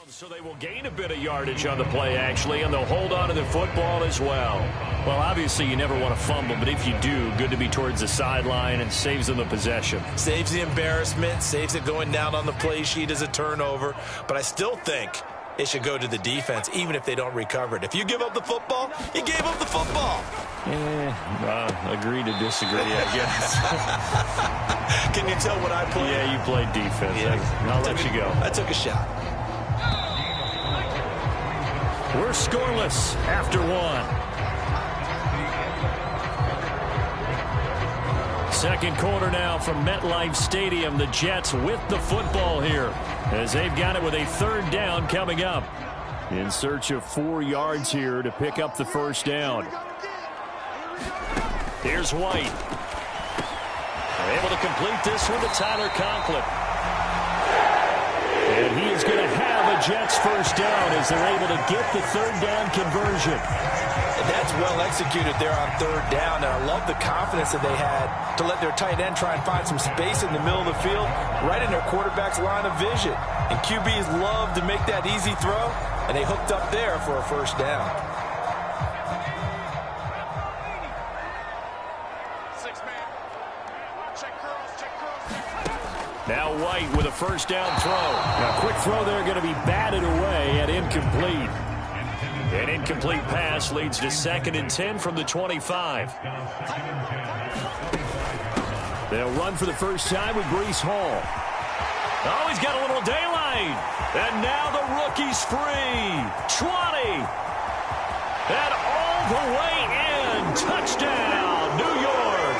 So they will gain a bit of yardage on the play, actually, and they'll hold on to the football as well. Well, obviously, you never want to fumble, but if you do, good to be towards the sideline and saves them the possession. Saves the embarrassment, saves it going down on the play sheet as a turnover. But I still think it should go to the defense, even if they don't recover it. If you give up the football, you gave up the football. Agree to disagree, I guess. Can you tell what I played? Yeah, you played defense. Yeah. I'll let you go. I took a shot. We're scoreless after one. Second quarter now from MetLife Stadium. The Jets with the football here as they've got it with a third down coming up. In search of 4 yards here to pick up the first down. Here's White. Able to complete this one to Tyler Conklin. And he is going to have a Jets first down as they're able to get the third down conversion. And that's well executed there on third down. And I love the confidence that they had to let their tight end try and find some space in the middle of the field, right in their quarterback's line of vision. And QBs love to make that easy throw, and they hooked up there for a first down. Now White with a first down throw. Now quick throw there going to be batted away and incomplete. An incomplete pass leads to 2nd and 10 from the 25. They'll run for the first time with Breece Hall. Oh, he's got a little daylight. And now the rookie's free. 20. And all the way in. Touchdown, New York.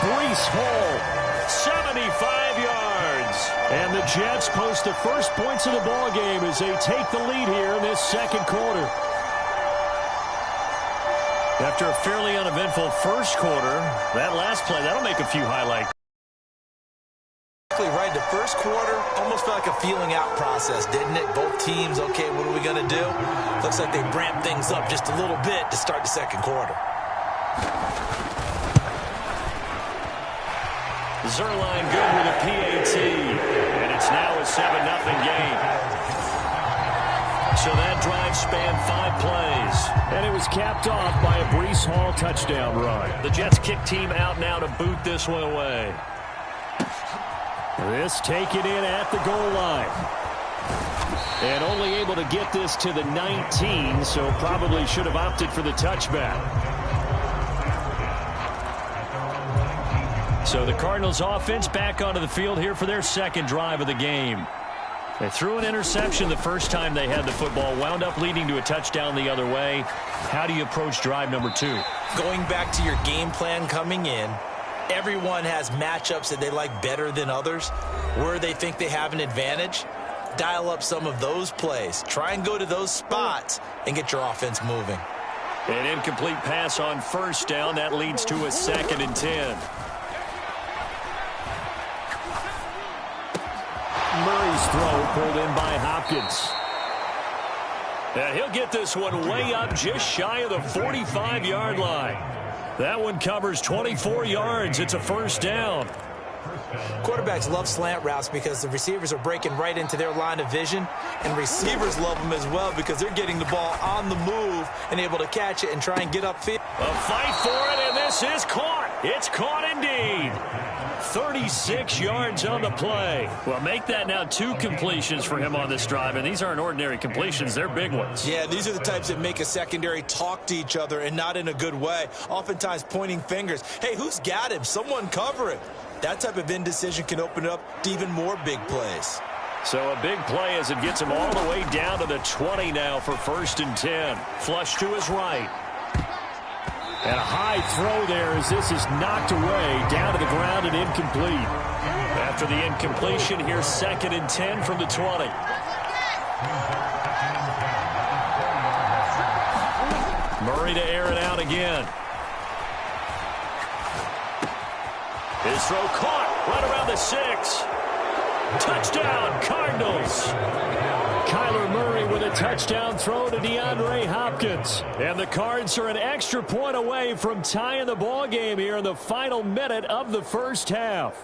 Breece Hall. 75 yards. And the Jets post the first points of the ball game as they take the lead here in this second quarter. After a fairly uneventful first quarter, that last play, that'll make a few highlights. Right, the first quarter almost felt like a feeling out process, didn't it? Both teams, okay, what are we going to do? Looks like they ramped things up just a little bit to start the second quarter. Zuerlein good with a PAT, and it's now a 7-0 game. So that drive spanned 5 plays, and it was capped off by a Breece Hall touchdown run. The Jets kick team out now to boot this one away. This taken in at the goal line. And only able to get this to the 19, so probably should have opted for the touchback. So the Cardinals offense back onto the field here for their second drive of the game. They threw an interception the first time they had the football, wound up leading to a touchdown the other way. How do you approach drive number 2? Going back to your game plan coming in, everyone has matchups that they like better than others, where they think they have an advantage. Dial up some of those plays. Try and go to those spots and get your offense moving. An incomplete pass on first down. That leads to a 2nd and 10. Murray's throw pulled in by Hopkins. And he'll get this one way up just shy of the 45-yard line. That one covers 24 yards. It's a first down. Quarterbacks love slant routes because the receivers are breaking right into their line of vision, and receivers love them as well because they're getting the ball on the move and able to catch it and try and get upfield. A fight for it, and this is caught. It's caught indeed. 36 yards on the play. Well, make that now 2 completions for him on this drive, and these aren't ordinary completions. They're big ones. Yeah, these are the types that make a secondary talk to each other and not in a good way. Oftentimes pointing fingers. Hey, who's got him? Someone cover him. That type of indecision can open it up to even more big plays. So a big play as it gets him all the way down to the 20 now for 1st and 10. Flush to his right. And a high throw there as this is knocked away down to the ground and incomplete. After the incompletion, here's 2nd and 10 from the 20. Murray to air it out again. His throw caught right around the 6. Touchdown, Cardinals. Kyler Murray with a touchdown throw to DeAndre Hopkins. And the Cards are an extra point away from tying the ball game here in the final minute of the first half.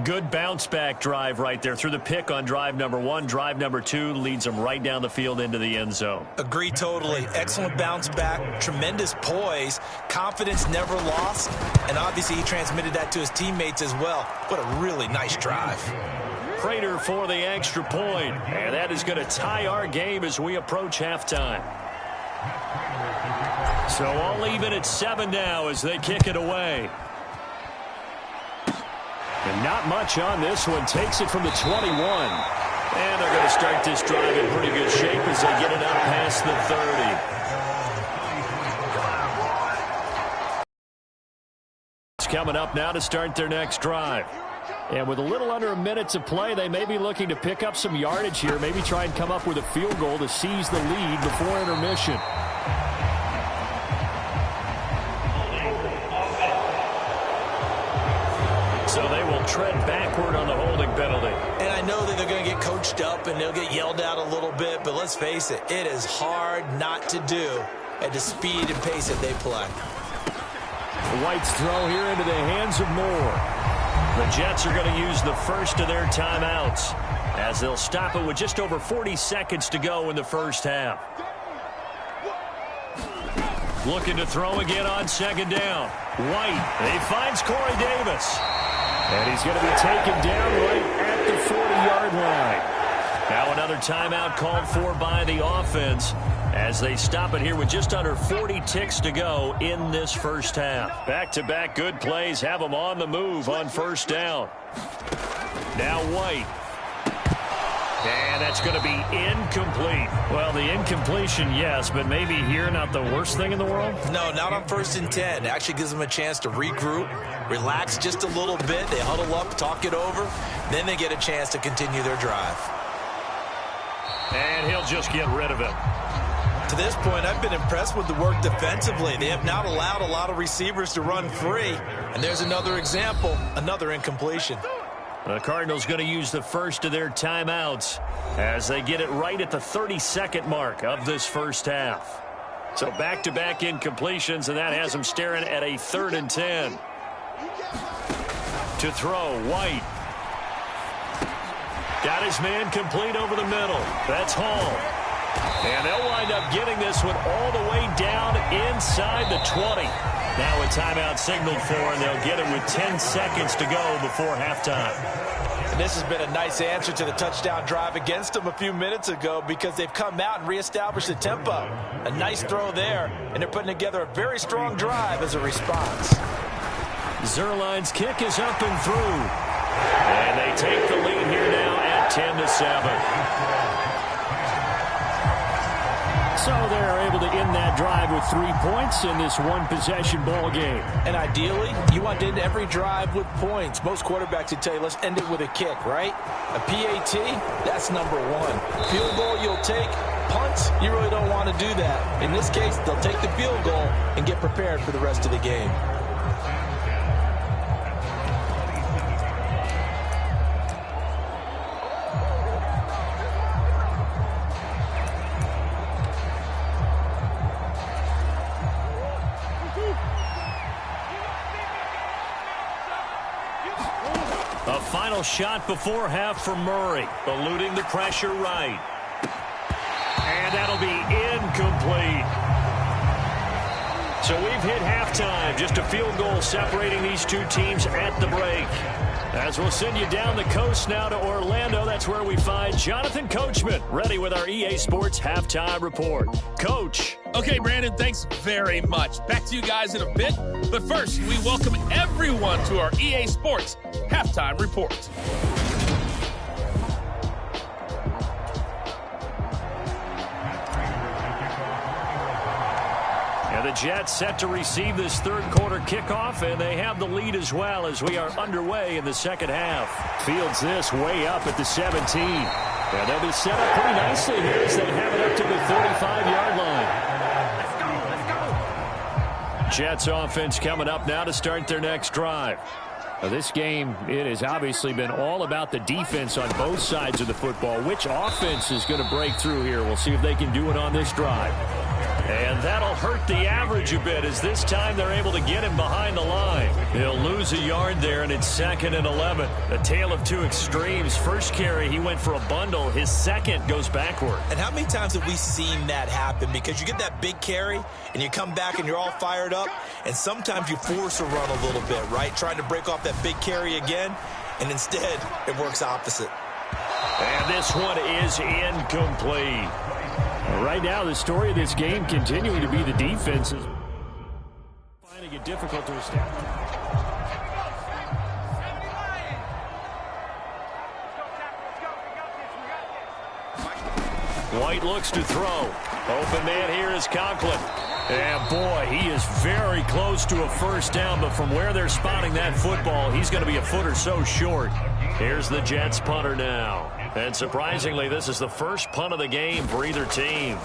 Good bounce-back drive right there through the pick on drive number 1. Drive number 2 leads them right down the field into the end zone. Agree totally. Excellent bounce back, tremendous poise, confidence never lost, and obviously he transmitted that to his teammates as well. What a really nice drive. Prater for the extra point, and that is going to tie our game as we approach halftime. So all even at 7 now as they kick it away. And not much on this one. Takes it from the 21. And they're going to start this drive in pretty good shape as they get it up past the 30. It's coming up now to start their next drive. And with a little under a minute to play, they may be looking to pick up some yardage here. Maybe try and come up with a field goal to seize the lead before intermission. So they will tread backward on the holding penalty. And I know that they're going to get coached up and they'll get yelled at a little bit, but let's face it, it is hard not to do at the speed and pace that they play. White's throw here into the hands of Moore. The Jets are going to use the first of their timeouts as they'll stop it with just over 40 seconds to go in the first half. Looking to throw again on second down. White, he finds Corey Davis. And he's going to be taken down right at the 40-yard line. Now another timeout called for by the offense as they stop it here with just under 40 ticks to go in this first half. Back-to-back good plays have them on the move on first down. Now White. And that's going to be incomplete. Well, the incompletion, yes, but maybe here not the worst thing in the world? No, not on 1st and 10. It actually gives them a chance to regroup, relax just a little bit. They huddle up, talk it over. Then they get a chance to continue their drive. And he'll just get rid of it. To this point, I've been impressed with the work defensively. They have not allowed a lot of receivers to run free. And there's another example, another incompletion. The Cardinals going to use the first of their timeouts as they get it right at the 32nd mark of this first half. So back-to-back incompletions, and that has them staring at a 3rd and 10. To throw, White. Got his man complete over the middle. That's Hall. And they'll wind up getting this one all the way down inside the 20. Now a timeout signaled for, and they'll get it with 10 seconds to go before halftime. And this has been a nice answer to the touchdown drive against them a few minutes ago because they've come out and reestablished the tempo. A nice throw there, and they're putting together a very strong drive as a response. Zuerlein's kick is up and through. And they take the lead here now at 10-7. So they're able to end that drive with 3 points in this one-possession ball game. And ideally, you want to end every drive with points. Most quarterbacks would tell you, let's end it with a kick, right? A PAT, that's number 1. Field goal you'll take. Punts, you really don't want to do that. In this case, they'll take the field goal and get prepared for the rest of the game. A final shot before half for Murray, eluding the pressure right. And that'll be incomplete. So we've hit halftime. Just a field goal separating these two teams at the break. As we'll send you down the coast now to Orlando, that's where we find Jonathan Coachman, ready with our EA Sports Halftime Report. Coach. Okay, Brandon, thanks very much. Back to you guys in a bit. But first, we welcome everyone to our EA Sports Halftime Report. And the Jets set to receive this third quarter kickoff, and they have the lead as well as we are underway in the second half. Fields this way up at the 17. And they'll be set up pretty nicely here as they have it up to the 35-yard line. Jets offense coming up now to start their next drive. Now this game, it has obviously been all about the defense on both sides of the football. Which offense is going to break through here? We'll see if they can do it on this drive. And that'll hurt the average a bit as this time they're able to get him behind the line. He'll lose a yard there, and it's 2nd and 11. A tale of two extremes. First carry, he went for a bundle. His second goes backward. And how many times have we seen that happen? Because you get that big carry, and you come back and you're all fired up, and sometimes you force a run a little bit, right? Trying to break off that big carry again, and instead it works opposite. And this one is incomplete. Right now, the story of this game continuing to be the defenses finding it difficult to establish. White looks to throw. Open man here is Conklin. And boy, he is very close to a first down, but from where they're spotting that football, he's going to be a foot or so short. Here's the Jets punter now. And surprisingly, this is the first punt of the game for either team.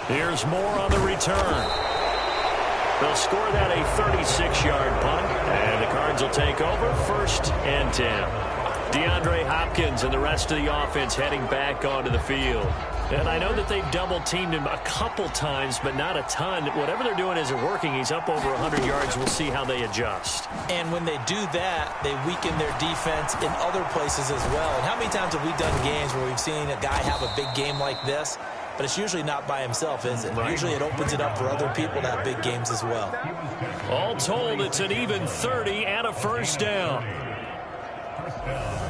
Here's more on the return. They'll score that a 36-yard punt, and the Cards will take over 1st and 10. DeAndre Hopkins and the rest of the offense heading back onto the field. And I know that they've double-teamed him a couple times, but not a ton. Whatever they're doing isn't working. He's up over 100 yards. We'll see how they adjust. And when they do that, they weaken their defense in other places as well. And how many times have we done games where we've seen a guy have a big game like this? But it's usually not by himself, is it? Right. Usually it opens it up for other people to have big games as well. All told, it's an even 30 and a first down.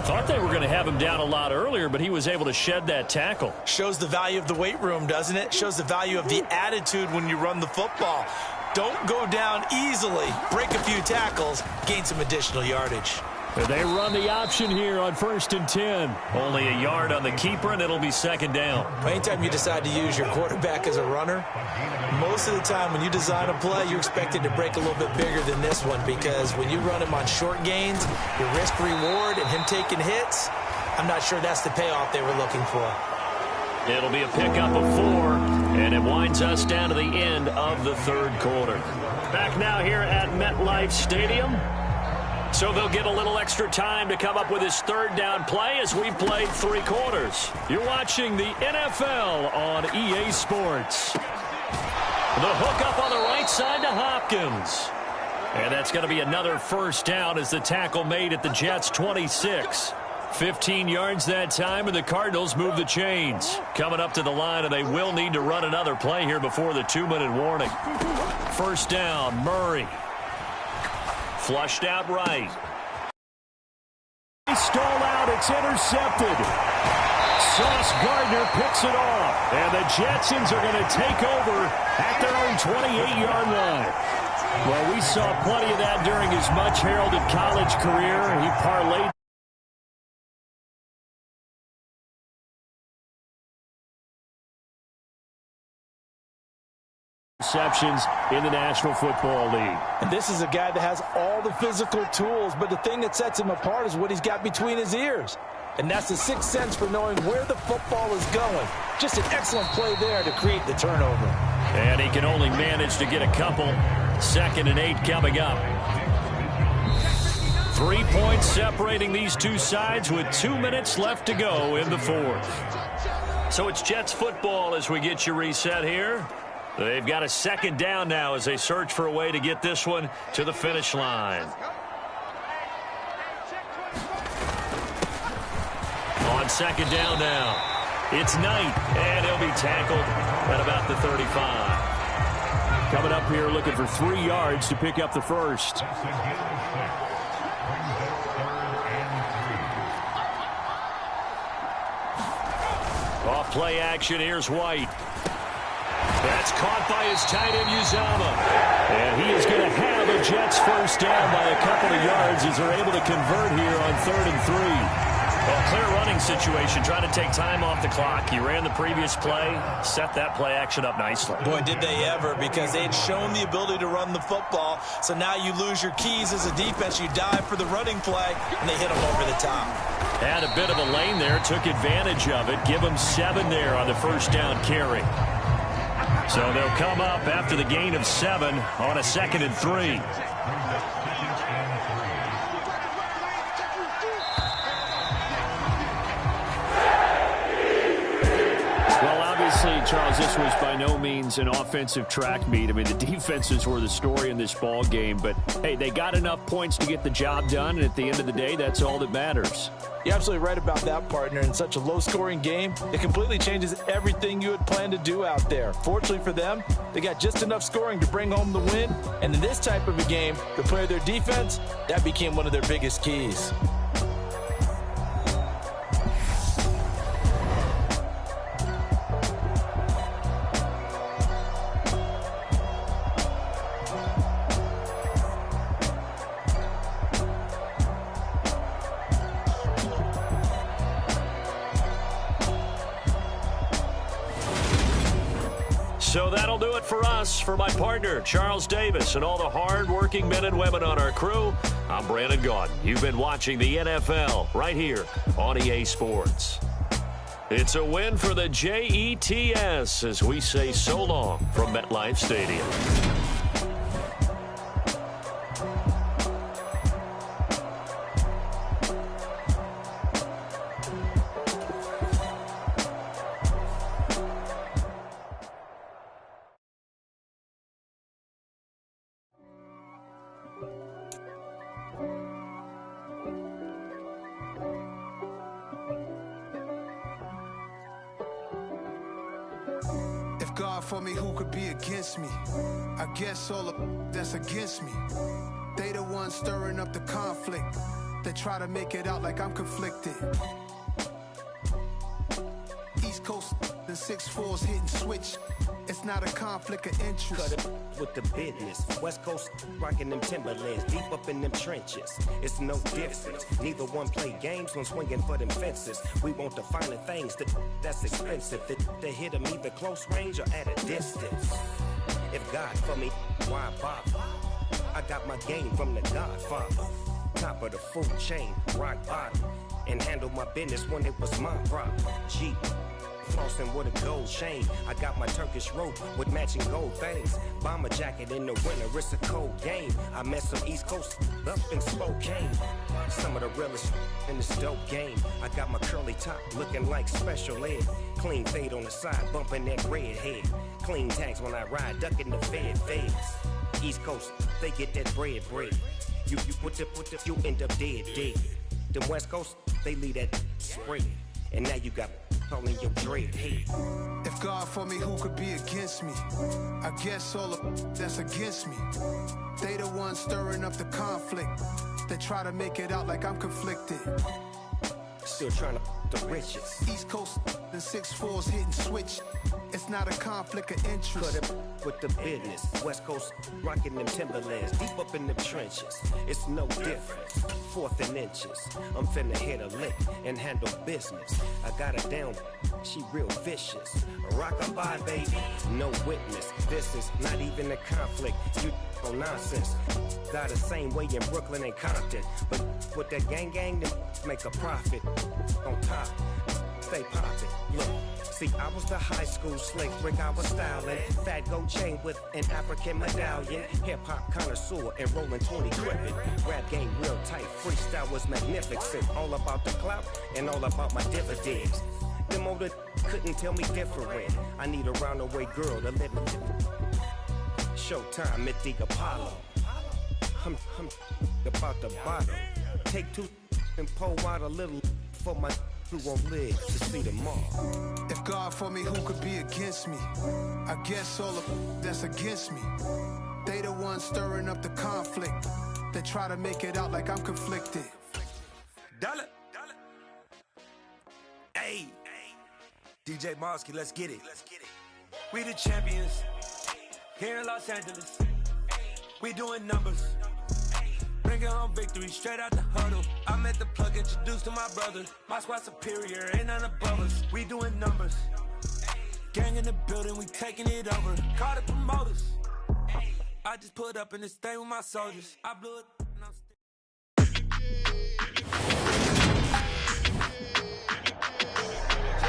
Thought they were going to have him down a lot earlier, but he was able to shed that tackle. Shows the value of the weight room, doesn't it? Shows the value of the attitude when you run the football. Don't go down easily. Break a few tackles. Gain some additional yardage. They run the option here on 1st and 10. Only a yard on the keeper, and it'll be 2nd down. Anytime you decide to use your quarterback as a runner, most of the time when you design a play, you expect it to break a little bit bigger than this one, because when you run him on short gains, your risk-reward and him taking hits, I'm not sure that's the payoff they were looking for. It'll be a pickup of 4, and it winds us down to the end of the 3rd quarter. Back now here at MetLife Stadium. So they'll get a little extra time to come up with his 3rd down play as we played 3 quarters. You're watching the NFL on EA Sports. The hook up on the right side to Hopkins. And that's going to be another first down as the tackle made at the Jets' 26. 15 yards that time, and the Cardinals move the chains. Coming up to the line, and they will need to run another play here before the 2-minute warning. First down, Murray. Flushed out right. He stole out. It's intercepted. Sauce Gardner picks it off. And the Jetsons are going to take over at their own 28-yard line. Well, we saw plenty of that during his much-heralded college career. He parlayed receptions in the National Football League. And this is a guy that has all the physical tools, but the thing that sets him apart is what he's got between his ears. And that's the sixth sense for knowing where the football is going. Just an excellent play there to create the turnover. And he can only manage to get a couple. 2nd and 8 coming up. 3 points separating these two sides with 2 minutes left to go in the 4th. So it's Jets football as we get you reset here. They've got a 2nd down now as they search for a way to get this one to the finish line. On 2nd down now, it's Knight, and he'll be tackled at about the 35. Coming up here looking for 3 yards to pick up the first. Off play action, here's White. That's caught by his tight end, Uzomah. And he is going to have a Jets first down by a couple of yards as they're able to convert here on 3rd and 3. Well, clear running situation, trying to take time off the clock. He ran the previous play, set that play action up nicely. Boy, did they ever, because they had shown the ability to run the football. So now you lose your keys as a defense. You dive for the running play, and they hit him over the top. Had a bit of a lane there, took advantage of it. Give him 7 there on the first down carry. So they'll come up after the gain of 7 on a 2nd and 3. Obviously, Charles, this was by no means an offensive track meet. I mean, the defenses were the story in this ball game. But, hey, they got enough points to get the job done. And at the end of the day, that's all that matters. You're absolutely right about that, partner. In such a low-scoring game, it completely changes everything you had planned to do out there. Fortunately for them, they got just enough scoring to bring home the win. And in this type of a game, to play their defense, that became one of their biggest keys. So that'll do it for us. For my partner, Charles Davis, and all the hard-working men and women on our crew, I'm Brandon Gaudin. You've been watching the NFL right here on EA Sports. It's a win for the Jets as we say so long from MetLife Stadium. God for me, who could be against me? I guess all of that's against me. They the ones stirring up the conflict. They try to make it out like I'm conflicted. East Coast, the 6'4's hitting switch. It's not a conflict of interest. Cut it with the business. West Coast rocking them Timberlands, deep up in them trenches. It's no difference. Neither one play games when swinging for them fences. We want the finer things that's expensive. That hit them either close range or at a distance. If God for me, why bother? I got my game from the Godfather. Top of the food chain, rock bottom. And handle my business when it was my problem. Jeep. Flossing with a gold chain. I got my Turkish rope with matching gold things. Bomber jacket in the winter, it's a cold game. I met some East Coast up in Spokane. Some of the realest in this dope game. I got my curly top looking like special ed. Clean fade on the side, bumping that red head. Clean tags when I ride, ducking the feds. East Coast, they get that bread. You end up dead. Them West Coast, they leave that spread. And now you got calling your dread head. If God for me, who could be against me? I guess all of that's against me. They the ones stirring up the conflict. They try to make it out like I'm conflicted. Still trying to the riches. East Coast, the 6'4's hitting switch. It's not a conflict of interest. Cut it with the business. West Coast rocking them Timberlands, deep up in them trenches. It's no difference. 4th and inches. I'm finna hit a lick and handle business. I got her down. She real vicious. Rock-a-bye, baby. No witness. This is not even a conflict. You on nonsense. Got the same way in Brooklyn and Compton. But with that gang, then make a profit. On top, stay poppin'. Look, see, I was the high school slick brick, I was styling. Fat gold chain with an African medallion. Hip-hop connoisseur and rolling 20 crippin'. Rap game real tight, freestyle was magnificent. All about the clout and all about my dividends. Them older couldn't tell me different. I need a roundaway girl to live with. Showtime at the Apollo. I'm about the bottom. Take 2 and pour out a little for my who won't live to see tomorrow. If God for me, who could be against me? I guess all of that's against me. They the ones stirring up the conflict. They try to make it out like I'm conflicted. Dollar. Hey. DJ Mosky, let's get it. We the champions here in Los Angeles. We doing numbers. Bringing home victory straight out the huddle. I met the plug, introduced to my brother. My squad superior, ain't none above us. We doing numbers. Gang in the building, we taking it over. Call the promoters. I just put up in this thing with my soldiers. I blew it.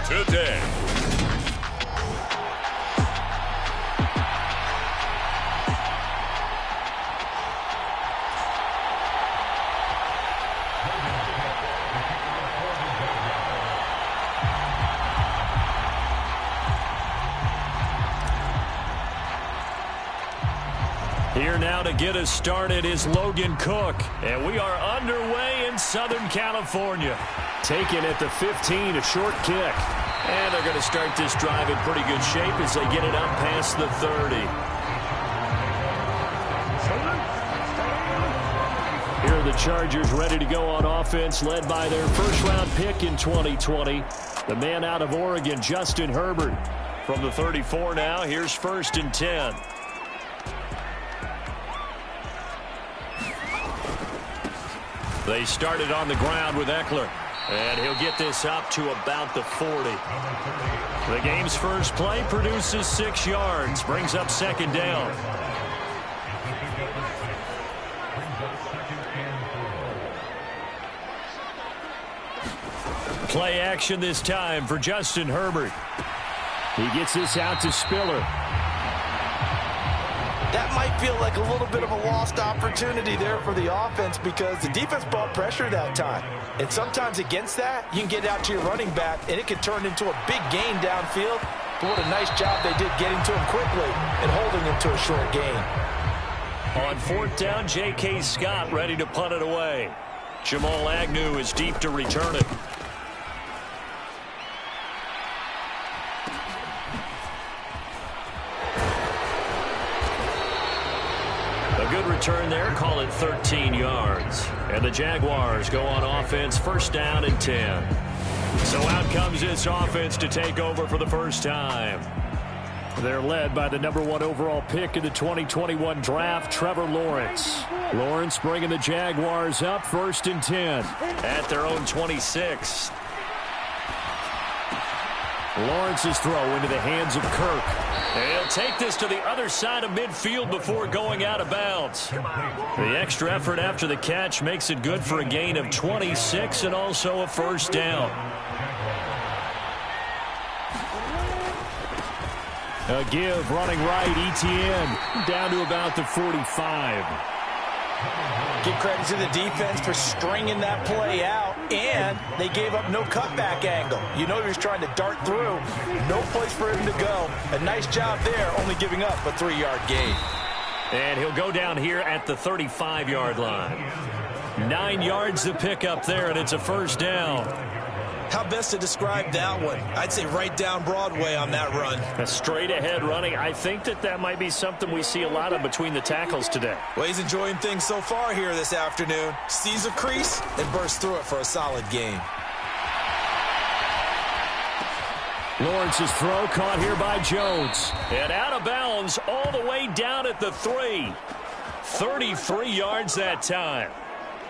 Today. Here now to get us started is Logan Cook. And we are underway in Southern California. Taken at the 15, a short kick. And they're going to start this drive in pretty good shape as they get it up past the 30. Here are the Chargers ready to go on offense, led by their first-round pick in 2020. The man out of Oregon, Justin Herbert. From the 34 now, here's 1st and 10. They started on the ground with Eckler. And he'll get this up to about the 40. The game's first play produces 6 yards. Brings up 2nd down. Play action this time for Justin Herbert. He gets this out to Spiller. That might feel like a little bit of a lost opportunity there for the offense because the defense brought pressure that time. And sometimes against that, you can get out to your running back, and it can turn into a big gain downfield. But what a nice job they did getting to him quickly and holding him to a short gain. On 4th down, J.K. Scott ready to punt it away. Jamal Agnew is deep to return it. Good return there, call it 13 yards. And the Jaguars go on offense, 1st down and 10. So out comes this offense to take over for the first time. They're led by the #1 overall pick in the 2021 draft, Trevor Lawrence. Lawrence bringing the Jaguars up, 1st and 10 at their own 26. Lawrence's throw into the hands of Kirk. He'll take this to the other side of midfield before going out of bounds. The extra effort after the catch makes it good for a gain of 26 and also a 1st down. A give running right, Etienne down to about the 45. Give credit to the defense for stringing that play out, and they gave up no cutback angle. You know he was trying to dart through. No place for him to go. A nice job there, only giving up a 3-yard gain. And he'll go down here at the 35-yard line. 9 yards to pick up there, and it's a 1st down. How best to describe that one? I'd say right down Broadway on that run. A straight-ahead running. I think that might be something we see a lot of between the tackles today. Well, he's enjoying things so far here this afternoon. Sees a crease and bursts through it for a solid gain. Lawrence's throw caught here by Jones. And out of bounds all the way down at the 3. 33 yards that time.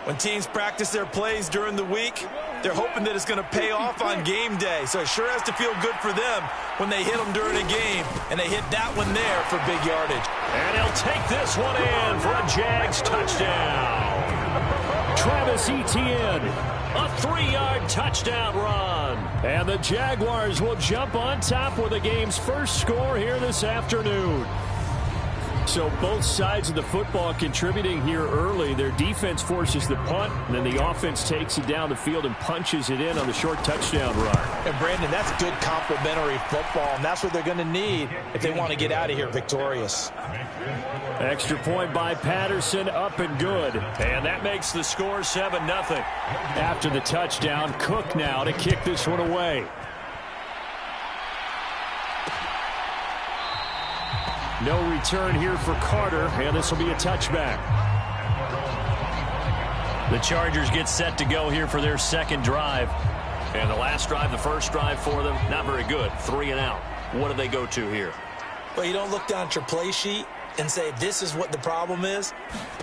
When teams practice their plays during the week, they're hoping that it's going to pay off on game day. So it sure has to feel good for them when they hit them during a game. And they hit that one there for big yardage. And he'll take this one in for a Jags touchdown. Travis Etienne, a 3-yard touchdown run. And the Jaguars will jump on top with the game's first score here this afternoon. So both sides of the football contributing here early. Their defense forces the punt, and then the offense takes it down the field and punches it in on the short touchdown run. And Brandon, that's good complementary football, and that's what they're going to need if they want to get out of here victorious. Extra point by Patterson, up and good. And that makes the score 7-0. After the touchdown, Cook now to kick this one away. No return here for Carter, and this will be a touchback. The Chargers get set to go here for their 2nd drive. And the last drive, the first drive for them, not very good. 3 and out. What do they go to here? Well, you don't look down at your play sheet and say, this is what the problem is.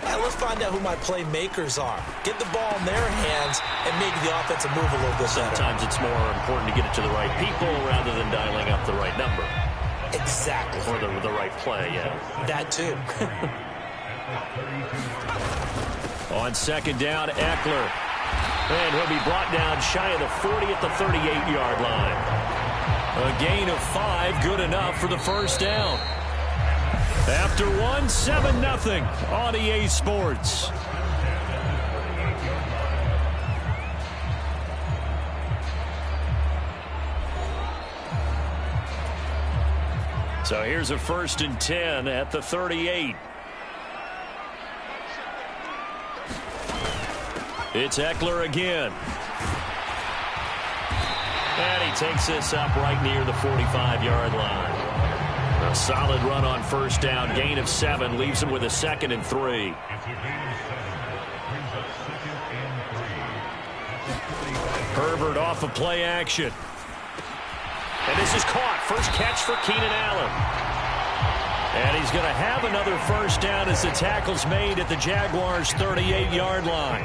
Let's find out who my playmakers are. Get the ball in their hands and make the offensive move a little bit better. Sometimes it's more important to get it to the right people rather than dialing up the right number. Exactly. Or the right play, yeah. That too. On 2nd down, Eckler. And he'll be brought down shy of the 40 at the 38-yard line. A gain of 5, good enough for the 1st down. After 1, 7-0 on EA Sports. So here's a 1st and 10 at the 38. It's Ekeler again. And he takes this up right near the 45-yard line. A solid run on first down. Gain of 7 leaves him with a 2nd and 3. Herbert off of play action. And this is caught. First catch for Keenan Allen. And he's going to have another first down as the tackle's made at the Jaguars' 38-yard line.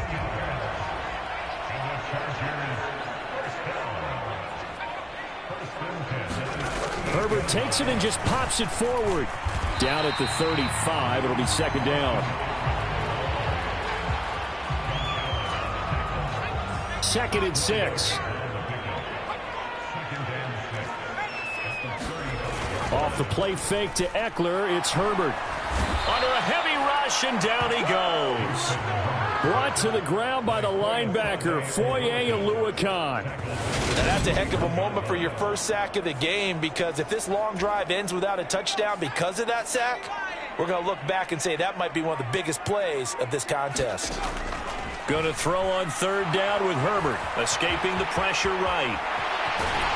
Herbert takes it and just pops it forward. Down at the 35, it'll be 2nd down. 2nd and 6. Off the play fake to Ekeler, it's Herbert. Under a heavy rush, and down he goes. Brought to the ground by the linebacker, Foye Oluokun. And that's a heck of a moment for your first sack of the game, because if this long drive ends without a touchdown because of that sack, we're going to look back and say that might be one of the biggest plays of this contest. Going to throw on 3rd down with Herbert, escaping the pressure right.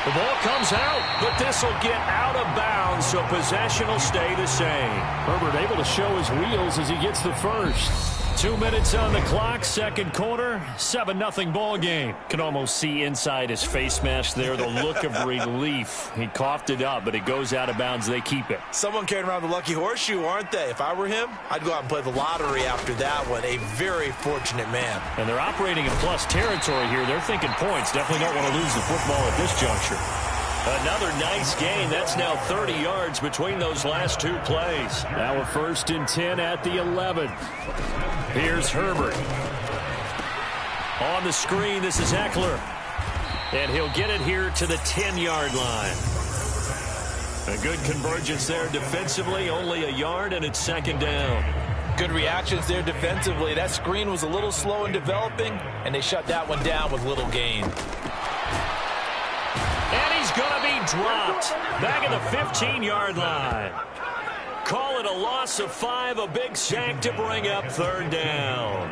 The ball comes out, but this will get out of bounds, so possession will stay the same. Herbert able to show his wheels as he gets the first. 2 minutes on the clock, 2nd quarter, 7-0 ball game. Can almost see inside his face mask there the look of relief. He coughed it up, but it goes out of bounds. They keep it. Someone carrying around the lucky horseshoe, aren't they? If I were him, I'd go out and play the lottery after that one. A very fortunate man. And they're operating in plus territory here. They're thinking points. Definitely don't want to lose the football at this juncture. Another nice gain. That's now 30 yards between those last 2 plays. Now a 1st and 10 at the 11. Here's Herbert. On the screen, this is Ekeler. And he'll get it here to the 10-yard line. A good convergence there defensively, only a yard, and it's 2nd down. Good reactions there defensively. That screen was a little slow in developing, and they shut that one down with little gain. And he's going to be dropped back at the 15-yard line. Call it a loss of 5, a big sack to bring up 3rd down.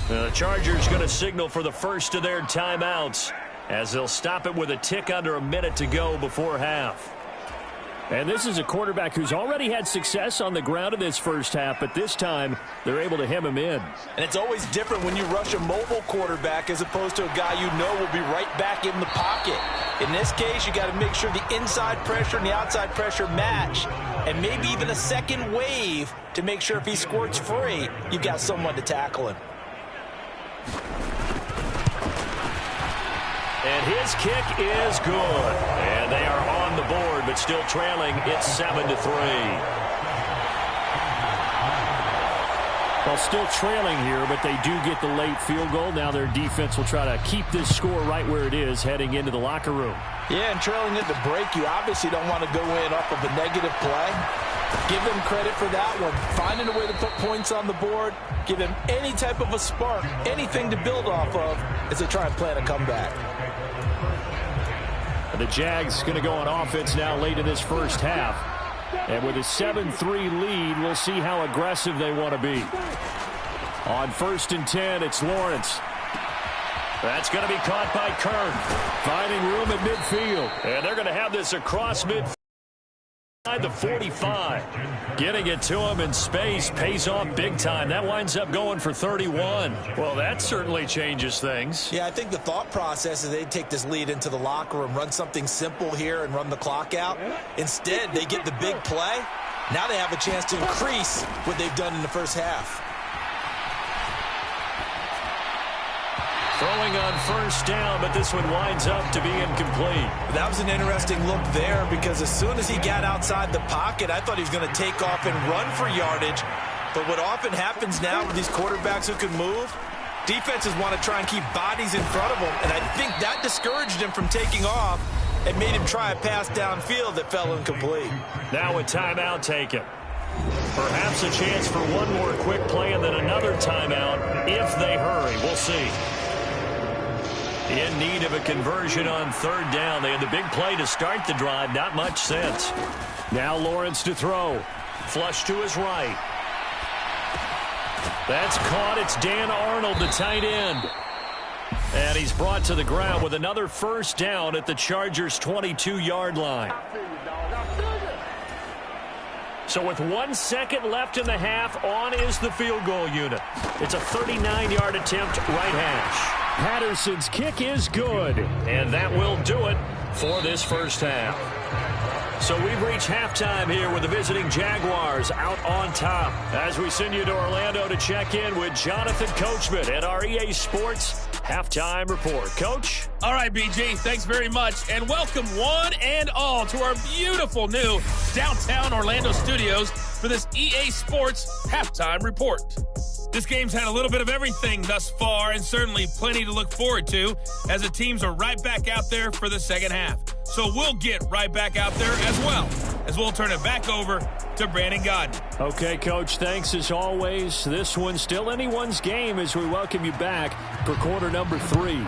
The Chargers going to signal for the first of their timeouts as they'll stop it with a tick under a minute to go before half. And this is a quarterback who's already had success on the ground in this first half, but this time they're able to hem him in. And it's always different when you rush a mobile quarterback as opposed to a guy you know will be right back in the pocket. In this case, you got to make sure the inside pressure and the outside pressure match, and maybe even a second wave to make sure if he squirts free, you've got someone to tackle him. And his kick is good. And they are on the board, but still trailing. It's 7-3. Well, still trailing here, but they do get the late field goal. Now their defense will try to keep this score right where it is heading into the locker room. Yeah, and trailing at the break, you obviously don't want to go in off of a negative play. Give them credit for that one. Finding a way to put points on the board, give them any type of a spark, anything to build off of as they try and plan a comeback. The Jags going to go on offense now late in this first half. And with a 7-3 lead, we'll see how aggressive they want to be. On 1st and 10, it's Lawrence. That's going to be caught by Kirk. Finding room at midfield. And they're going to have this across midfield. The 45. Getting it to him in space pays off big time. That winds up going for 31. Well, that certainly changes things. Yeah, I think the thought process is they'd take this lead into the locker room, run something simple here and run the clock out. Instead, they get the big play. Now they have a chance to increase what they've done in the first half. Throwing on 1st down, but this one winds up to be incomplete. That was an interesting look there because as soon as he got outside the pocket, I thought he was going to take off and run for yardage. But what often happens now with these quarterbacks who can move, defenses want to try and keep bodies in front of them, and I think that discouraged him from taking off and made him try a pass downfield that fell incomplete. Now a timeout taken. Perhaps a chance for one more quick play and then another timeout if they hurry. We'll see. In need of a conversion on 3rd down. They had the big play to start the drive. Not much sense. Now Lawrence to throw. Flush to his right. That's caught. It's Dan Arnold, the tight end. And he's brought to the ground with another first down at the Chargers' 22-yard line. So with 1 second left in the half, on is the field goal unit. It's a 39-yard attempt, right hash. Patterson's kick is good, and that will do it for this first half. So we've reached halftime here with the visiting Jaguars out on top. As we send you to Orlando to check in with Jonathan Coachman at our EA Sports Halftime Report. Coach? All right, BG, thanks very much. And welcome one and all to our beautiful new downtown Orlando studios for this EA Sports Halftime Report. This game's had a little bit of everything thus far, and certainly plenty to look forward to as the teams are right back out there for the second half. So we'll get right back out there as well, as we'll turn it back over to Brandon Godden. Okay, Coach, thanks as always. This one's still anyone's game as we welcome you back for quarter number 3.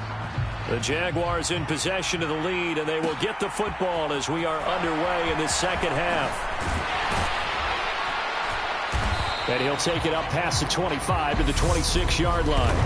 The Jaguars in possession of the lead, and they will get the football as we are underway in the second half. And he'll take it up past the 25 to the 26-yard line.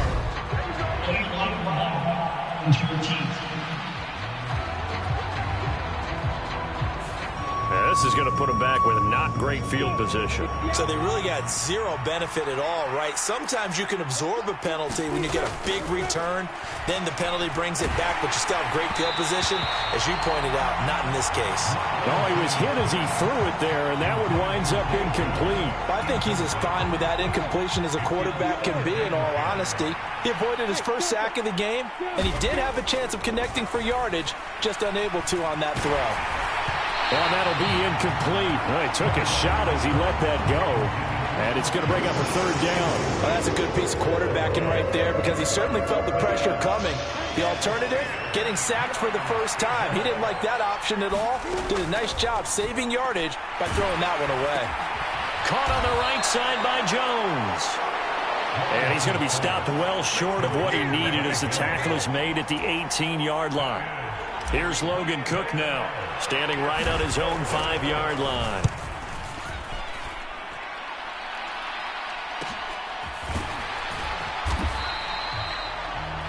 This is going to put them back with not great field position. So they really got zero benefit at all, right? Sometimes you can absorb a penalty when you get a big return. Then the penalty brings it back, but you still have great field position. As you pointed out, not in this case. No, he was hit as he threw it there, and that one winds up incomplete. I think he's as fine with that incompletion as a quarterback can be, in all honesty. He avoided his first sack of the game, and he did have a chance of connecting for yardage, just unable to on that throw. Well, that'll be incomplete. Well, he took a shot as he let that go. And it's going to bring up a third down. Well, that's a good piece of quarterbacking right there because he certainly felt the pressure coming. The alternative, getting sacked for the first time. He didn't like that option at all. Did a nice job saving yardage by throwing that one away. Caught on the right side by Jones. And he's going to be stopped well short of what he needed as the tackle is made at the 18-yard line. Here's Logan Cook now, standing right on his own 5-yard line.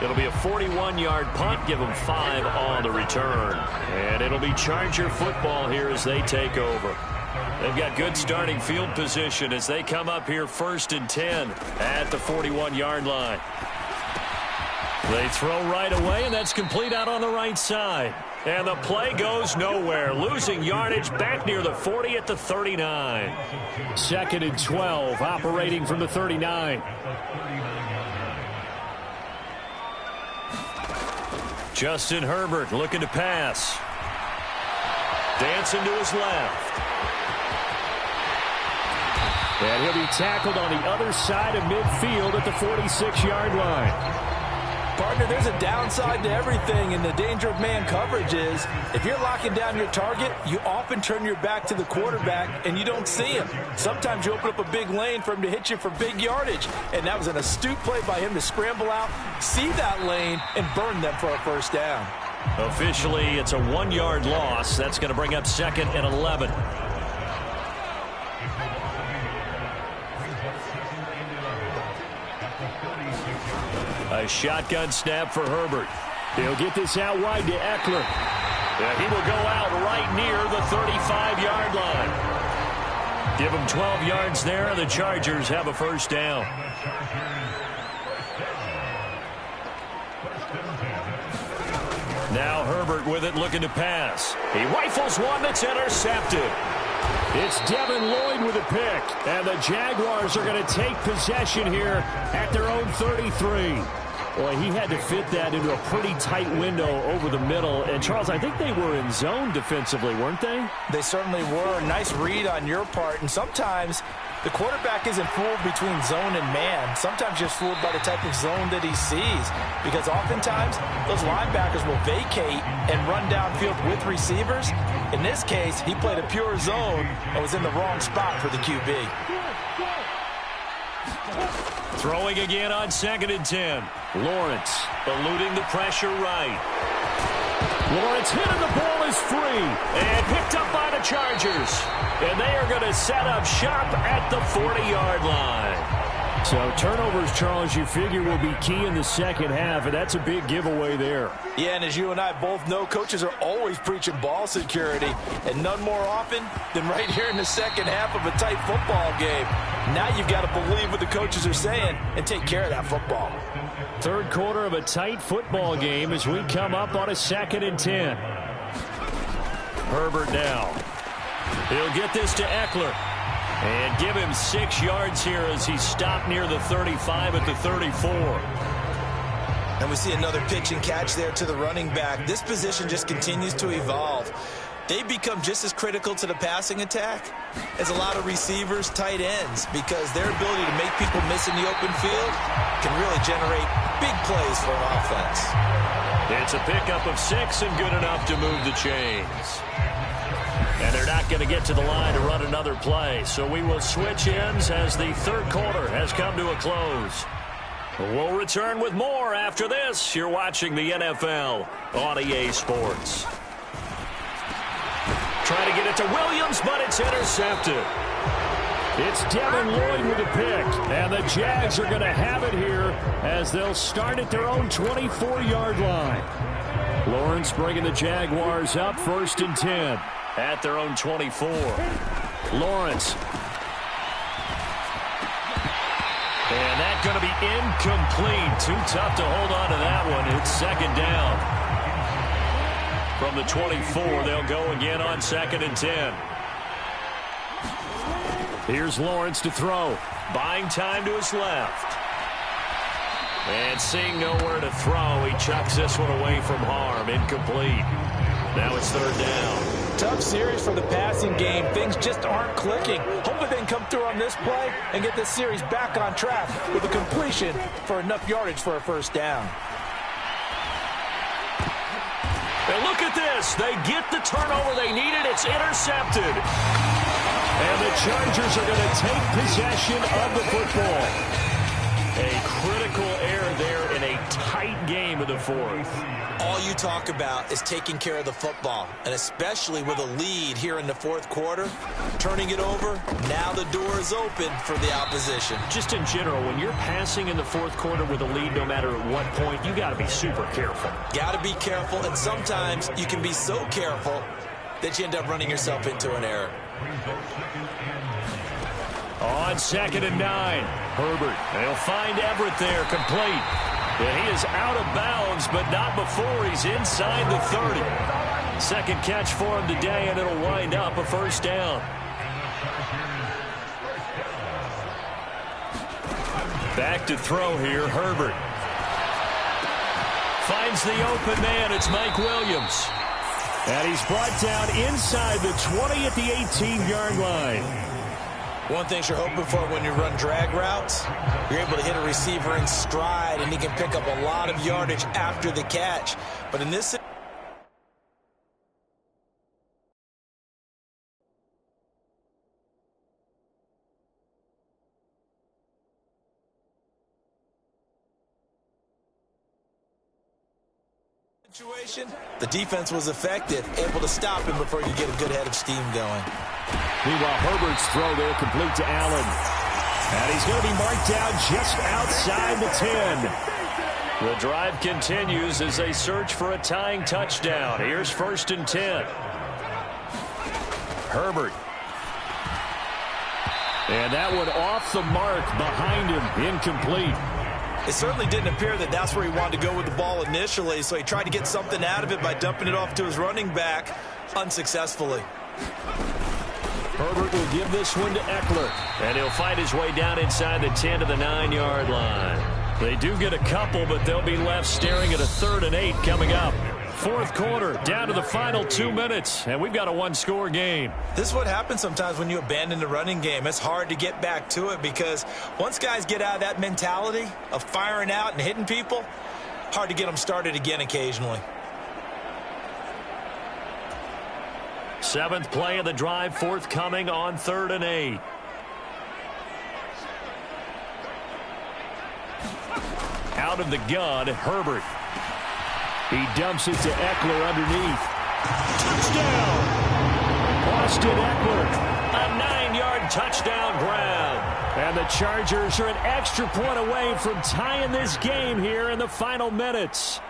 It'll be a 41-yard punt, give them 5 on the return. And it'll be Charger football here as they take over. They've got good starting field position as they come up here 1st and 10 at the 41-yard line. They throw right away, and that's complete out on the right side. And the play goes nowhere, losing yardage back near the 40 at the 39. 2nd and 12, operating from the 39. Justin Herbert looking to pass. Dancing to his left. And he'll be tackled on the other side of midfield at the 46-yard line. Partner, there's a downside to everything, and the danger of man coverage is if you're locking down your target, you often turn your back to the quarterback and you don't see him. Sometimes you open up a big lane for him to hit you for big yardage, and that was an astute play by him to scramble out, see that lane, and burn them for a first down. Officially, it's a 1-yard loss. That's going to bring up 2nd and 11. A shotgun snap for Herbert. He'll get this out wide to Eckler. And he will go out right near the 35-yard line. Give him 12 yards there, and the Chargers have a first down. Now Herbert with it, looking to pass. He rifles one that's intercepted. It's Devin Lloyd with a pick, and the Jaguars are going to take possession here at their own 33. Boy, he had to fit that into a pretty tight window over the middle. And, Charles, I think they were in zone defensively, weren't they? They certainly were. Nice read on your part. And sometimes the quarterback isn't fooled between zone and man. Sometimes you're fooled by the type of zone that he sees. Because oftentimes, those linebackers will vacate and run downfield with receivers. In this case, he played a pure zone and was in the wrong spot for the QB. Throwing again on 2nd and 10. Lawrence eluding the pressure right. Lawrence hit and the ball is free. And picked up by the Chargers. And they are going to set up shop at the 40-yard line. So turnovers, Charles, you figure will be key in the second half, and that's a big giveaway there. Yeah, and as you and I both know, coaches are always preaching ball security, and none more often than right here in the second half of a tight football game. Now you've got to believe what the coaches are saying and take care of that football. Third quarter of a tight football game as we come up on a 2nd and 10. Herbert now. He'll get this to Eckler. And give him 6 yards here as he stopped near the 35 at the 34. And we see another pitch and catch there to the running back. This position just continues to evolve. They become just as critical to the passing attack as a lot of receivers, tight ends, because their ability to make people miss in the open field can really generate big plays for an offense. It's a pickup of 6 and good enough to move the chains. And they're not going to get to the line to run another play. So we will switch ends as the third quarter has come to a close. We'll return with more after this. You're watching the NFL on EA Sports. Trying to get it to Williams, but it's intercepted. It's Devin Lloyd with a pick. And the Jags are going to have it here as they'll start at their own 24-yard line. Lawrence bringing the Jaguars up 1st and 10. At their own 24. Lawrence. And that's going to be incomplete. Too tough to hold on to that one. It's 2nd down. From the 24, they'll go again on 2nd and 10. Here's Lawrence to throw. Buying time to his left. And seeing nowhere to throw, he chucks this one away from harm. Incomplete. Now it's 3rd down. Tough series for the passing game. Things just aren't clicking. Hopefully they can come through on this play and get this series back on track with a completion for enough yardage for a 1st down. And look at this. They get the turnover they needed. It's intercepted. And the Chargers are going to take possession of the football. A critical error there in a tight game of the 4th. All you talk about is taking care of the football, and especially with a lead here in the 4th quarter, turning it over, now the door is open for the opposition. Just in general, when you're passing in the 4th quarter with a lead, no matter at what point, you got to be super careful. Got to be careful, and sometimes you can be so careful that you end up running yourself into an error. On 2nd and 9, Herbert. They'll find Everett there, complete. And he is out of bounds, but not before he's inside the 30. 2nd catch for him today, and it'll wind up a 1st down. Back to throw here, Herbert. Finds the open man, it's Mike Williams. And he's brought down inside the 20 at the 18-yard line. One thing you're hoping for when you run drag routes, you're able to hit a receiver in stride, and he can pick up a lot of yardage after the catch. But in this situation, the defense was effective, able to stop him before you get a good head of steam going. Meanwhile, Herbert's throw there complete to Allen. And he's going to be marked down just outside the 10. The drive continues as they search for a tying touchdown. Here's 1st and 10. Herbert. And that one off the mark behind him, incomplete. It certainly didn't appear that that's where he wanted to go with the ball initially, so he tried to get something out of it by dumping it off to his running back unsuccessfully. Herbert will give this one to Eckler, and he'll fight his way down inside the 10 to the 9-yard line. They do get a couple, but they'll be left staring at a 3rd and 8 coming up. 4th quarter, down to the final 2 minutes, and we've got a 1-score game. This is what happens sometimes when you abandon the running game. It's hard to get back to it because once guys get out of that mentality of firing out and hitting people, hard to get them started again occasionally. 7th play of the drive, forthcoming on 3rd and 8. Out of the gun, Herbert. He dumps it to Eckler underneath. Touchdown! Austin Eckler, a 9-yard touchdown grab. And the Chargers are an extra point away from tying this game here in the final minutes.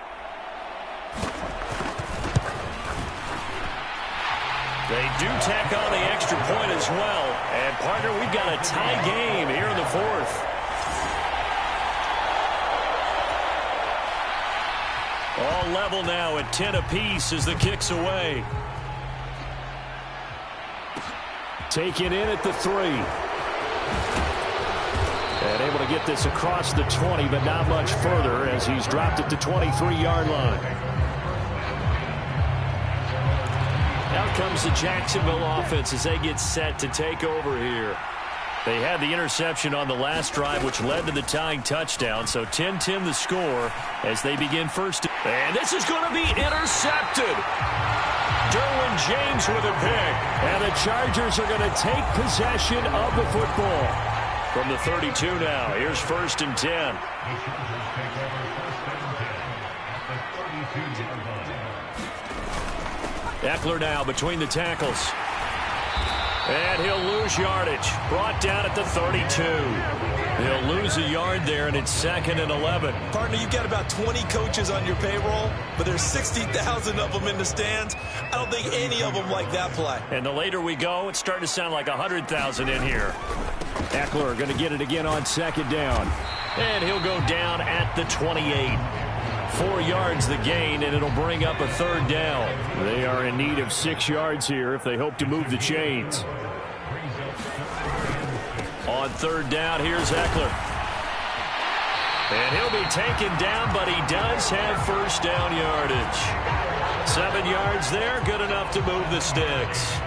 They do tack on the extra point as well. And, partner, we've got a tie game here in the fourth. All level now at 10 apiece as the kick's away. Taken in at the 3. And able to get this across the 20, but not much further as he's dropped it to 23-yard line. Out comes the Jacksonville offense as they get set to take over here. They had the interception on the last drive, which led to the tying touchdown. So 10-10 the score as they begin first. And this is going to be intercepted. Derwin James with a pick. And the Chargers are going to take possession of the football. From the 32 now, here's 1st and 10. Eckler now between the tackles. And he'll lose yardage. Brought down at the 32. He'll lose a yard there, and it's 2nd and 11. Partner, you've got about 20 coaches on your payroll, but there's 60,000 of them in the stands. I don't think any of them like that play. And the later we go, it's starting to sound like 100,000 in here. Eckler going to get it again on 2nd down. And he'll go down at the 28. 4 yards the gain, and it'll bring up a 3rd down. They are in need of 6 yards here if they hope to move the chains. On 3rd down, here's Eckler. And he'll be taken down, but he does have 1st down yardage. 7 yards there, good enough to move the sticks.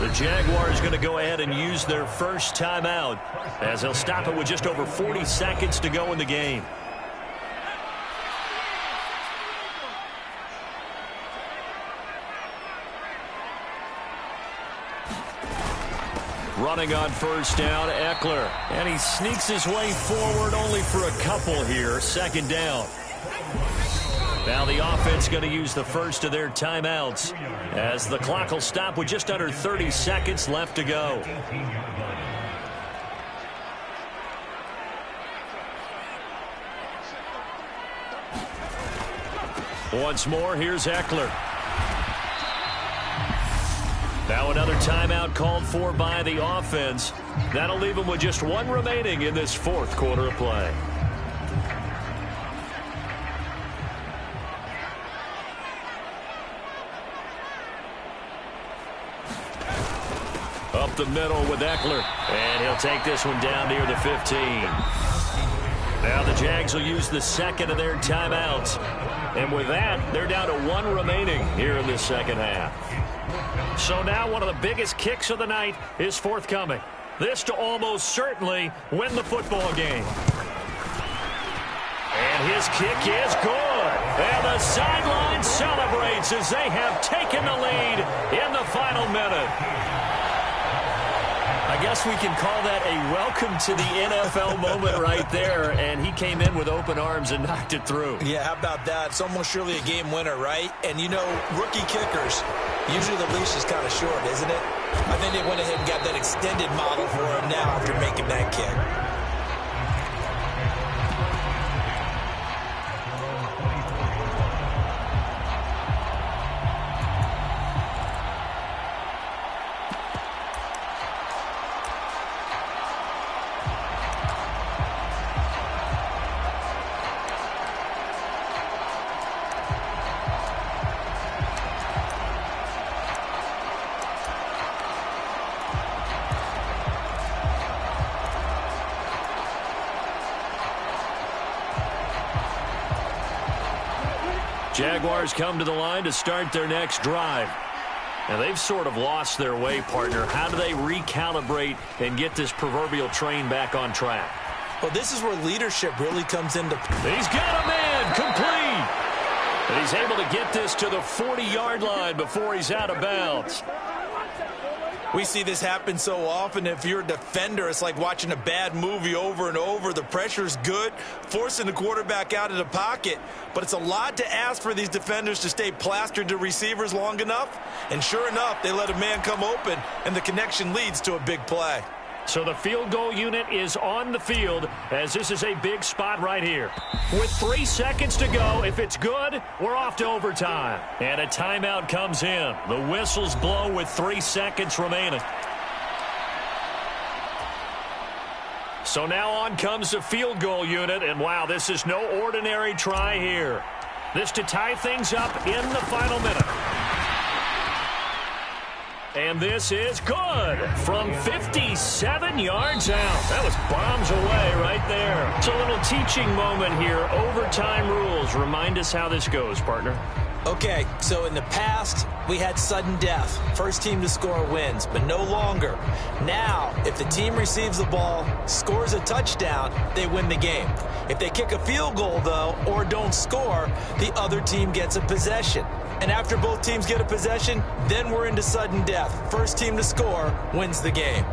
The Jaguars going to go ahead and use their first timeout as they'll stop it with just over 40 seconds to go in the game. Running on 1st down, Eckler. And he sneaks his way forward only for a couple here. 2nd down. Now the offense going to use the first of their timeouts as the clock will stop with just under 30 seconds left to go. Once more, here's Eckler. Now another timeout called for by the offense. That'll leave them with just 1 remaining in this 4th quarter of play. Up the middle with Eckler. And he'll take this one down near the 15. Now the Jags will use the 2nd of their timeouts. And with that, they're down to 1 remaining here in the 2nd half. So now one of the biggest kicks of the night is forthcoming. This to almost certainly win the football game. And his kick is good. And the sideline celebrates as they have taken the lead in the final minute. I guess we can call that a welcome to the NFL moment right there. And he came in with open arms and knocked it through. Yeah, how about that? It's almost surely a game winner, right? And, you know, rookie kickers, usually the leash is kind of short, isn't it? I think they went ahead and got that extended model for him now after making that kick. Jaguars come to the line to start their next drive. And they've sort of lost their way, partner. How do they recalibrate and get this proverbial train back on track? Well, this is where leadership really comes into play. He's got a man complete. And he's able to get this to the 40-yard line before he's out of bounds. We see this happen so often. If you're a defender, it's like watching a bad movie over and over. The pressure's good, forcing the quarterback out of the pocket. But it's a lot to ask for these defenders to stay plastered to receivers long enough. And sure enough, they let a man come open, and the connection leads to a big play. So the field goal unit is on the field as this is a big spot right here. With 3 seconds to go, if it's good, we're off to overtime. And a timeout comes in. The whistles blow with 3 seconds remaining. So now on comes the field goal unit, and wow, this is no ordinary try here. This to tie things up in the final minute. And this is good from 57 yards out. That was bombs away right there. It's a little teaching moment here. Overtime rules. Remind us how this goes, partner. Okay, so in the past, we had sudden death. First team to score wins, but no longer. Now, if the team receives the ball, scores a touchdown, they win the game. If they kick a field goal, though, or don't score, the other team gets a possession. And after both teams get a possession, then we're into sudden death. First team to score wins the game.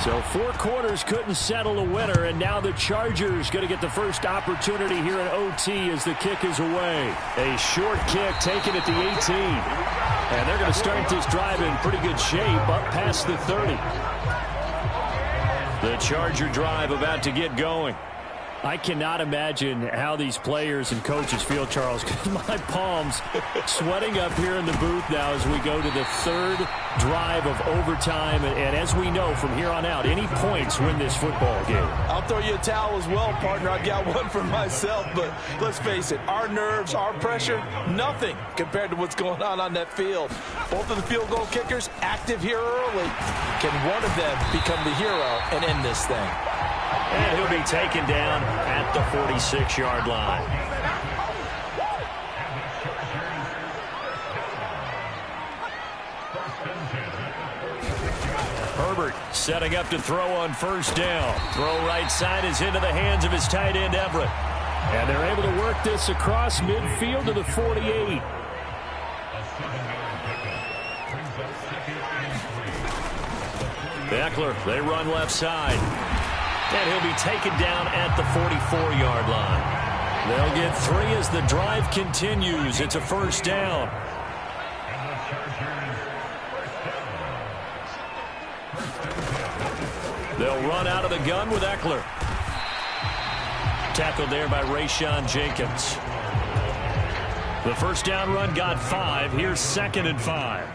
So 4 quarters couldn't settle a winner, and now the Chargers going to get the first opportunity here in OT as the kick is away. A short kick taken at the 18. And they're going to start this drive in pretty good shape up past the 30. The Charger drive about to get going. I cannot imagine how these players and coaches feel, Charles, because my palms sweating up here in the booth now as we go to the 3rd drive of overtime. And as we know from here on out, any points win this football game. I'll throw you a towel as well, partner. I've got one for myself, but let's face it, our nerves, our pressure, nothing compared to what's going on that field. Both of the field goal kickers active here early. Can one of them become the hero and end this thing? And he'll be taken down at the 46-yard line. Herbert setting up to throw on first down. Throw right side is into the hands of his tight end, Everett. And they're able to work this across midfield to the 48. Eckler, they run left side. And he'll be taken down at the 44-yard line. They'll get 3 as the drive continues. It's a first down. They'll run out of the gun with Eckler. Tackled there by Rayshon Jenkins. The first down run got 5. Here's 2nd and 5.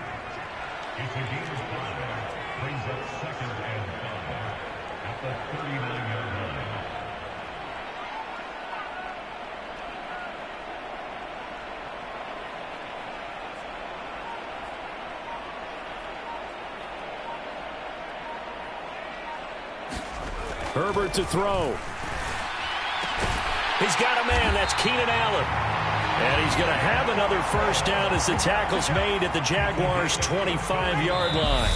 Herbert to throw. He's got a man. That's Keenan Allen. And he's going to have another first down as the tackle's made at the Jaguars' 25-yard line.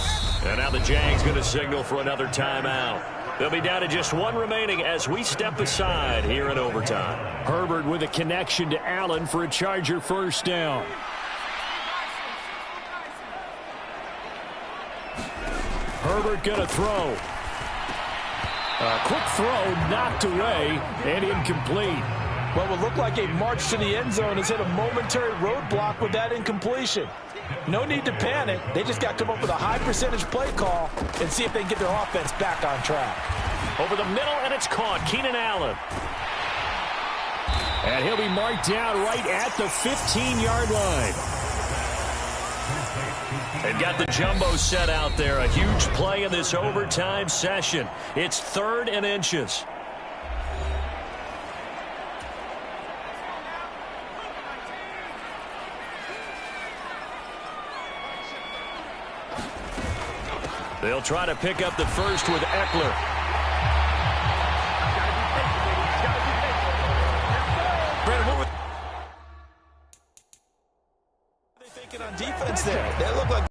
And now the Jags going to signal for another timeout. They'll be down to just 1 remaining as we step aside here in overtime. Herbert with a connection to Allen for a Charger first down. Herbert going to throw. A quick throw knocked away and incomplete. Well, it looked like a march to the end zone has hit a momentary roadblock with that incompletion. No need to panic. They just got to come up with a high percentage play call and see if they can get their offense back on track. Over the middle, and it's caught. Keenan Allen. And he'll be marked down right at the 15-yard line. They've got the jumbo set out there. A huge play in this overtime session. It's 3rd and inches. They'll try to pick up the first with Eckler. Brandon, what were they thinking on defense there? They look like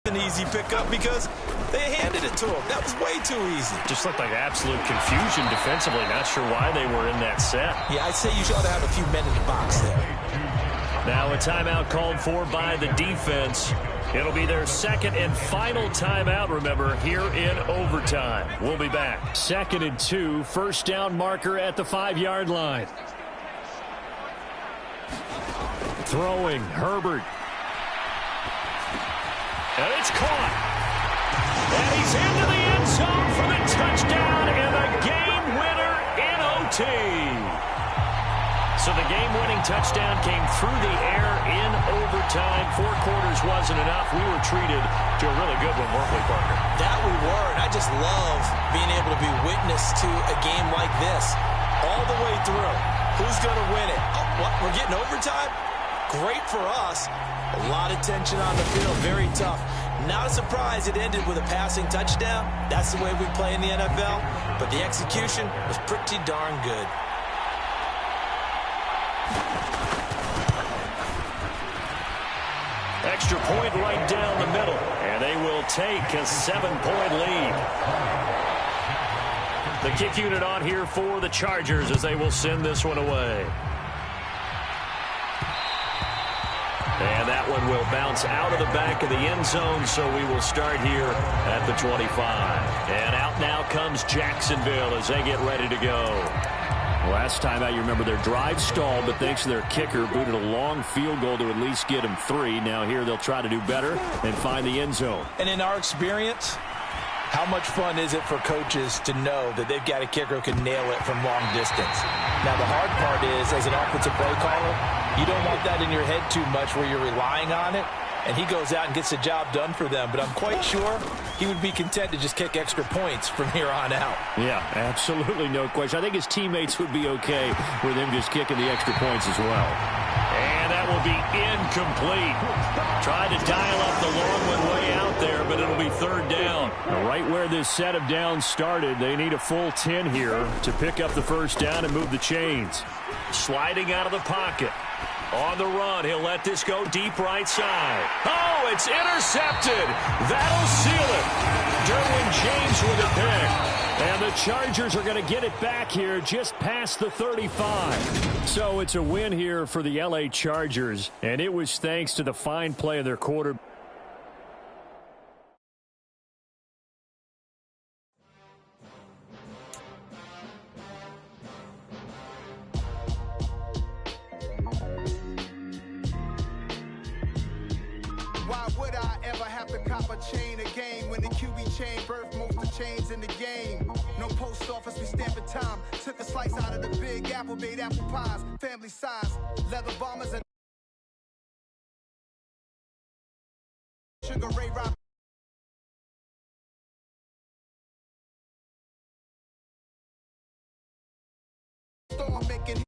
an easy pickup because they handed it to him. That was way too easy. Just looked like absolute confusion defensively. Not sure why they were in that set. Yeah, I'd say you ought to have a few men in the box there. Now a timeout called for by the defense. It'll be their second and final timeout, remember, here in overtime. We'll be back. 2nd and 2, first down marker at the 5-yard line. Throwing, Herbert. And it's caught. And he's into the end zone for the touchdown and the game winner in OT. So the game-winning touchdown came through the air in overtime. 4 quarters wasn't enough. We were treated to a really good one, weren't we, Parker? That we were, and I just love being able to be witness to a game like this all the way through. Who's going to win it? Oh, what? We're getting overtime? Great for us. A lot of tension on the field. Very tough. Not a surprise it ended with a passing touchdown. That's the way we play in the NFL. But the execution was pretty darn good. Extra point right down the middle, and they will take a 7-point lead. The kick unit on here for the Chargers as they will send this one away. And that one will bounce out of the back of the end zone, so we will start here at the 25. And out now comes Jacksonville as they get ready to go. Last time out, you remember their drive stalled, but thanks to their kicker, booted a long field goal to at least get them 3. Now here they'll try to do better and find the end zone. And in our experience, how much fun is it for coaches to know that they've got a kicker who can nail it from long distance? Now, the hard part is, as an offensive play caller, you don't want that in your head too much where you're relying on it. And he goes out and gets the job done for them. But I'm quite sure he would be content to just kick extra points from here on out. Yeah, absolutely no question. I think his teammates would be okay with him just kicking the extra points as well. And that will be incomplete. Tried to dial up the long one way out there, but it'll be 3rd down. Right where this set of downs started, they need a full 10 here to pick up the first down and move the chains. Sliding out of the pocket. On the run, he'll let this go deep right side. Oh, it's intercepted. That'll seal it. Derwin James with a pick. And the Chargers are going to get it back here just past the 35. So it's a win here for the LA Chargers, and it was thanks to the fine play of their quarterback. Chain a game when the QB chain birthed most of chains in the game. No post office, we stamping time. Took a slice out of the big apple, made apple pies, family size, leather bombers and Sugar Ray Rock. Storm making